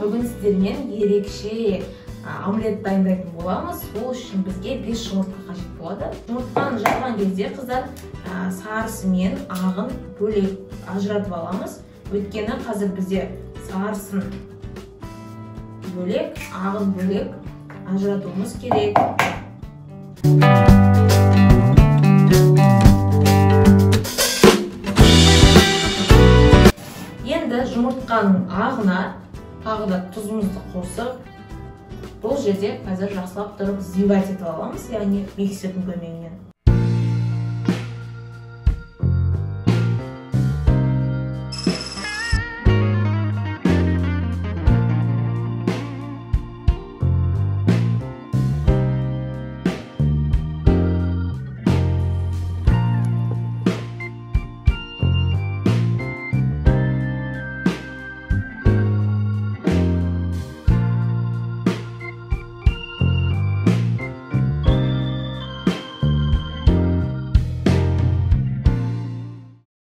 бүгін сіздермен ерекше омлет дайындайтын боламыз. Ол үшін бізге 5 жұмыртқа қажет болады. Жұмыртқаны жарған кезде қыздар сарысы мен ағын бөлек ажыратып аламыз. Өйткені қазір бізде сарысын бөлек, ағын бөлек ажыратуымыз керек. Енді жұмыртқаның ағына тағы да тұзымызды қосып, бұл жерде қазір жақсылап тұрып взбивать етіп аламыз, яғни миксердің көмегімен.